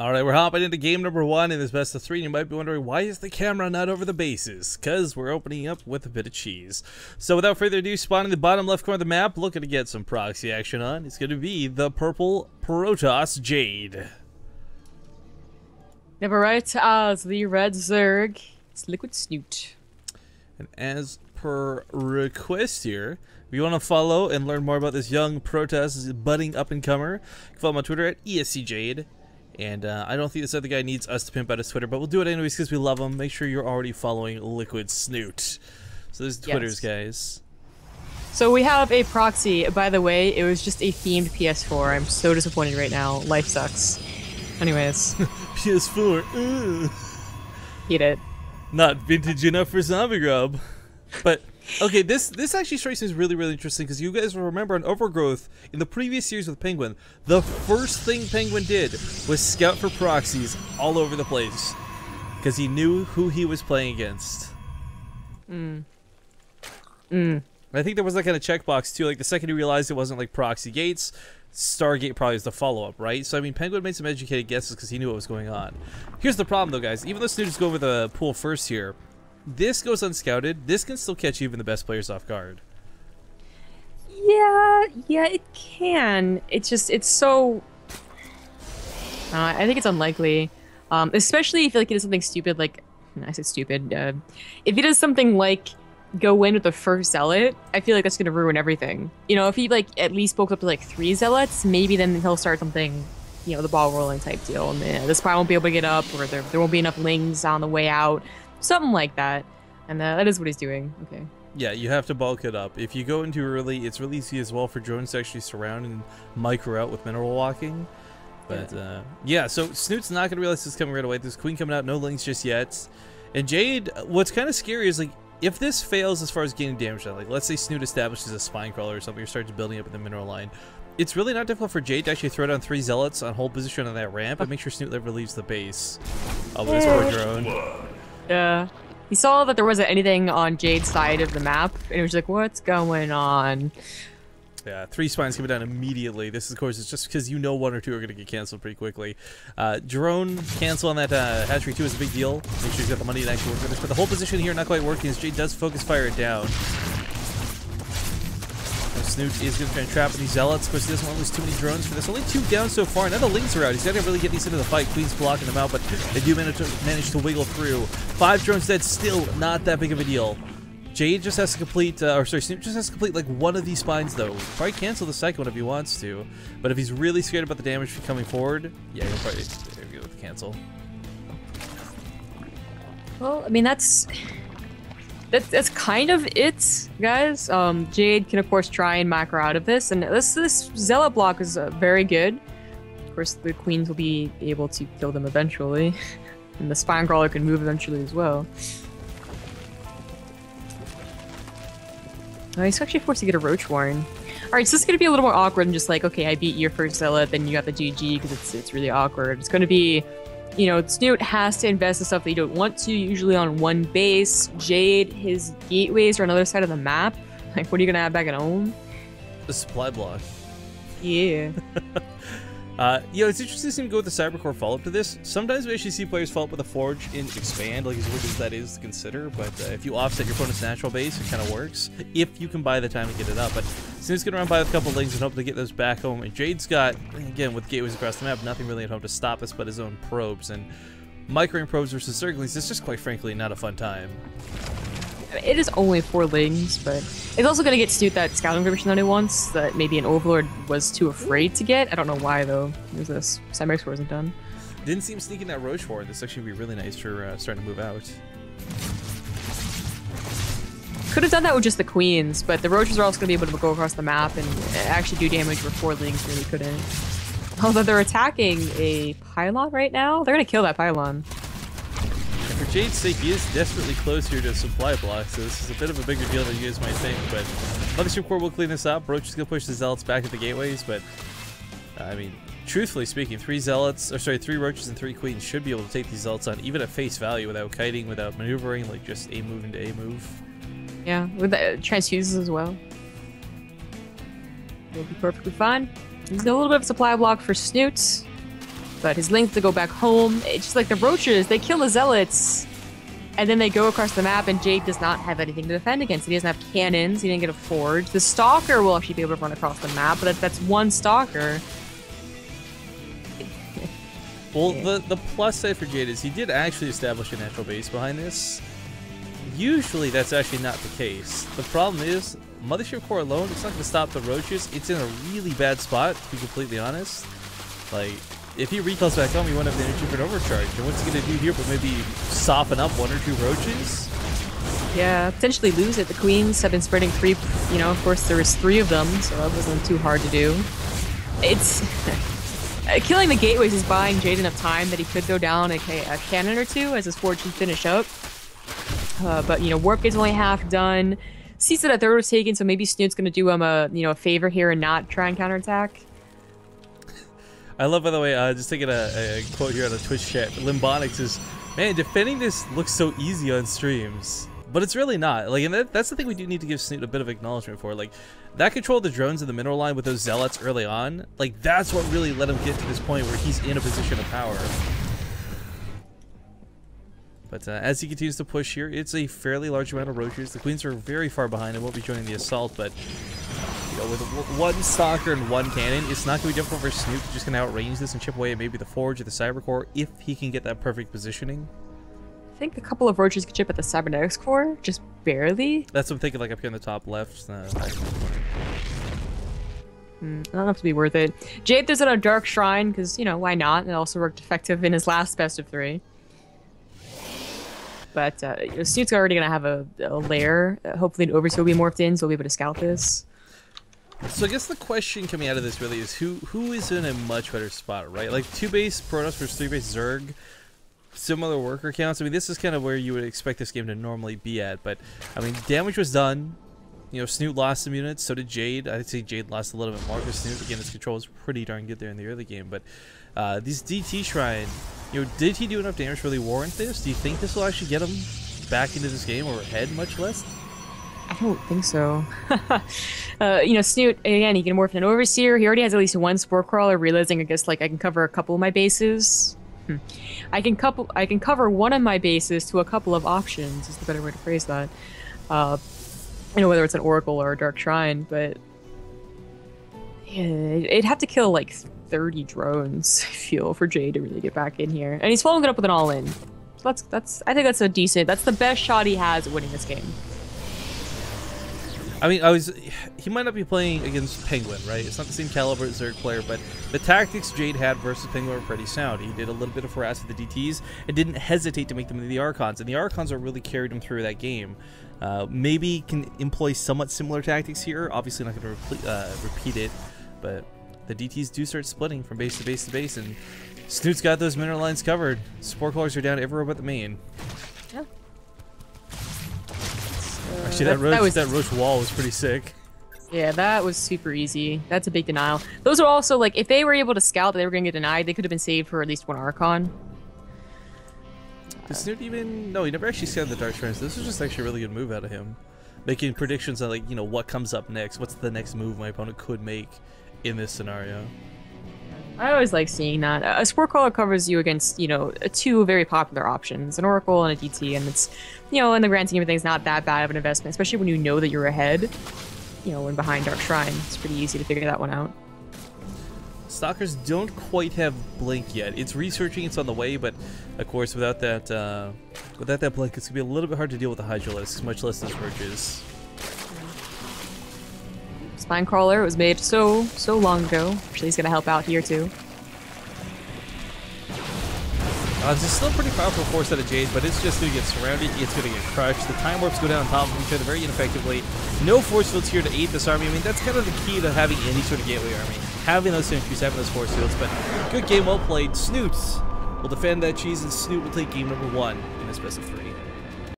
Alright, we're hopping into game number 1 in this best of 3, and you might be wondering, why is the camera not over the bases? Because we're opening up with a bit of cheese. So without further ado, spawning the bottom left corner of the map, looking to get some proxy action on, it's going to be the purple Protoss Jade. Never right as the red Zerg, it's Liquid Snute. And as per request here, if you want to follow and learn more about this young Protoss budding up-and-comer, you can follow him on Twitter at ESCJade. And I don't think this other guy needs us to pimp out his Twitter, but we'll do it anyways because we love him. Make sure you're already following Liquid Snute. So there's Twitters, guys. So we have a proxy. By the way, it was just a themed PS4. I'm so disappointed right now. Life sucks. Anyways. PS4. Eat it. Not vintage enough for Zombie Grub. But, okay, this actually strikes me as really, really interesting because you guys will remember on Overgrowth, in the previous series with Penguin, the first thing Penguin did was scout for proxies all over the place because he knew who he was playing against. I think there was that kind of checkbox too, like the second he realized it wasn't like proxy gates, Stargate probably is the follow-up, right? So I mean, Penguin made some educated guesses because he knew what was going on. Here's the problem though, guys. Even though Snute is going with the pool first here, this goes unscouted. This can still catch even the best players off guard. Yeah, it can. It's just, it's so... I think it's unlikely. Especially if like he does something stupid, like... I said stupid. If he does something like go in with the first zealot, I feel like that's going to ruin everything. You know, if he like at least pokes up to like 3 zealots, maybe then he'll start something, you know, the ball rolling type deal. And the spy won't be able to get up, or there won't be enough lings on the way out. Something like that. And that is what he's doing. Okay. Yeah, you have to bulk it up. If you go in too early, it's really easy as well for drones to actually surround and micro out with mineral walking. But, yeah, so Snoot's not going to realize this is coming right away. There's Queen coming out, no links just yet. And Jade, what's kind of scary is, like, if this fails as far as gaining damage, like, let's say Snute establishes a spine crawler or something, or starts building up in the mineral line, it's really not difficult for Jade to actually throw down 3 zealots on hold position on that ramp and make sure Snute never leaves the base. Oh, this poor drone. Yeah. He saw that there wasn't anything on Jade's side of the map, and he was like, what's going on? Yeah, 3 spines coming down immediately. This, of course, is just because you know 1 or 2 are going to get canceled pretty quickly. Drone cancel on that hatchery 2 is a big deal. Make sure he's got the money to actually work for this. But the whole position here not quite working as Jade does focus fire it down. Snute is going to try and trap these zealots. Of course, he doesn't want to lose too many drones for this. Only 2 down so far. Now the lings are out. He's got to really get these into the fight. Queen's blocking them out, but they do manage to wiggle through. 5 drones dead, still not that big of a deal. Jade just has to complete, Snute just has to complete like 1 of these spines though. Probably cancel the second one if he wants to, but if he's really scared about the damage coming forward, yeah, he'll probably go with the cancel. Well, I mean, that's kind of it, guys. Jade can, of course, try and macro out of this, and this zealot block is very good. Of course, the queens will be able to kill them eventually, and the spine crawler can move eventually as well. He's actually forced to get a roach warren. Alright, so this is going to be a little more awkward than just like, okay, I beat your first zealot, then you got the GG, because it's really awkward. It's going to be, you know, Snute has to invest in stuff that you don't want to, usually on one base. Jade, his gateways are on the other side of the map. Like, what are you going to have back at home? The supply block. Yeah. You know, it's interesting to see him go with the Cybercore follow-up to this. Sometimes we actually see players follow up with a Forge in Expand, like as weird as that is to consider, but if you offset your opponent's natural base, it kind of works, if you can buy the time to get it up. But Snoot's going to run by with a couple of lings and hope to get those back home, and Jade's got, again, with gateways across the map, nothing really at home to stop us but his own probes, and microing probes versus Zerglings is just, quite frankly, not a fun time. It is only 4 lings, but it's also going to get Snute that scouting information that he wants, that maybe an Overlord was too afraid to get. I don't know why, though. There's this. Cymex wasn't done. Didn't see him sneaking that Roach for. This actually would be really nice for starting to move out. Could have done that with just the queens, but the Roaches are also going to be able to go across the map and actually do damage where 4 lings really couldn't. Although they're attacking a pylon right now, they're going to kill that pylon. For Jade's sake, he is desperately close here to a supply block, so this is a bit of a bigger deal than you guys might think, but Mothership Core will clean this up. Roach is going to push the Zealots back at the gateways, but, I mean, truthfully speaking, 3 Roaches and 3 Queens should be able to take these Zealots on, even at face value, without kiting, without maneuvering, like just A move into A move. Yeah, with the transfuses as well. It'll be perfectly fine. There's a little bit of supply block for Snute. But his length to go back home, it's just like the roaches, they kill the zealots. And then they go across the map, and Jade does not have anything to defend against. He doesn't have cannons, he didn't get a forge. The stalker will actually be able to run across the map, but that's one stalker. Well, the plus side for Jade is he did actually establish a natural base behind this. Usually that's actually not the case. The problem is, Mothership Core alone, it's not going to stop the roaches. It's in a really bad spot, to be completely honest. Like, if he recalls back home, he won't have the energy for an overcharge. And what's he going to do here but maybe soften up 1 or 2 roaches? Yeah, potentially lose it. The queens have been spreading creep. You know, of course, there was 3 of them, so that wasn't too hard to do. It's... killing the gateways is buying Jade enough time that he could go down a cannon or 2 as his forge can finish up. But, you know, warp gate's only half done. Sees that a third was taken, so maybe Snoot's going to do him a, you know, a favor here and not try and counterattack. I love, by the way, just taking a quote here on the Twitch chat. Limbonics is, man, defending this looks so easy on streams. But it's really not. Like, and that's the thing we do need to give Snute a bit of acknowledgement for. Like, that control of the drones in the mineral line with those zealots early on, like, that's what really let him get to this point where he's in a position of power. But as he continues to push here, it's a fairly large amount of roaches. The queens are very far behind and won't be joining the assault, but you know, with 1 stalker and 1 cannon, it's not going to be difficult for Snute. Just going to outrange this and chip away at maybe the forge or the cyber core if he can get that perfect positioning. I think a couple of roaches could chip at the cybernetics core, just barely. That's what I'm thinking, like up here in the top left. I don't have to be worth it. Jade throws out a dark shrine because, you know, why not? It also worked effective in his last best of 3. But you know, Snoot's already going to have a lair. Hopefully an Overseer will be morphed in, so we'll be able to scout this. So I guess the question coming out of this really is who is in a much better spot, right? Like 2 base Protoss versus 3 base Zerg. Similar worker counts. I mean, this is kind of where you would expect this game to normally be at. But, I mean, damage was done. You know, Snute lost some units. So did Jade. I'd say Jade lost a little bit more for Snute. Again, his control was pretty darn good there in the early game. But these DT Shrine, you know, did he do enough damage to really warrant this? Do you think this will actually get him back into this game or ahead much less? I don't think so. You know, Snute, again, he can morph an Overseer. He already has at least 1 Spore Crawler, realizing, I guess, like, I can cover a couple of my bases. I can cover one of my bases to a couple of options, is the better way to phrase that. You know, whether it's an Oracle or a Dark Shrine, but yeah, it'd have to kill like 30 drones, I feel, for Jade to really get back in here. And he's following it up with an all-in. So I think that's that's the best shot he has at winning this game. I mean, he might not be playing against Penguin, right? It's not the same caliber as Zerg player, but the tactics Jade had versus Penguin were pretty sound. He did a little bit of harass with the DTs and didn't hesitate to make them into the Archons, and the Archons are really carried him through that game. Maybe can employ somewhat similar tactics here. Obviously not going to repeat it, but the DTs do start splitting from base to base to base, and Snoot's got those mineral lines covered. Spore Crawlers are down everywhere but the main. Yeah. Actually, that roach wall was pretty sick. Yeah, that was super easy. That's a big denial. Those are also, like, if they were able to scout that they were going to get denied, they could have been saved for at least 1 Archon. Did Snute even... No, he never actually scanned the Dark Shrines. This was just actually a really good move out of him. Making predictions on, like, you know, what comes up next. What's the next move my opponent could make in this scenario. I always like seeing that. A Spore Crawler covers you against, you know, 2 very popular options, an Oracle and a DT, and it's, you know, in the grand scheme of things, not that bad of an investment, especially when you know that you're ahead, you know, when behind Dark Shrine. It's pretty easy to figure that one out. Stalkers don't quite have Blink yet. It's researching, it's on the way, but of course without that Blink, it's gonna be a little bit hard to deal with the Hydralisks, much less those Roaches. Spine Crawler was made so long ago. Actually, he's gonna help out here too. This is still a pretty powerful force out of Jade, but it's just going to get surrounded, it's going to get crushed. The Time Warps go down on top of each other very ineffectively. No force fields here to aid this army. I mean, that's kind of the key to having any sort of gateway army. Having those sentries, having those force fields, but good game, well played. Snute will defend that cheese, and Snute will take game number 1 in this best of 3.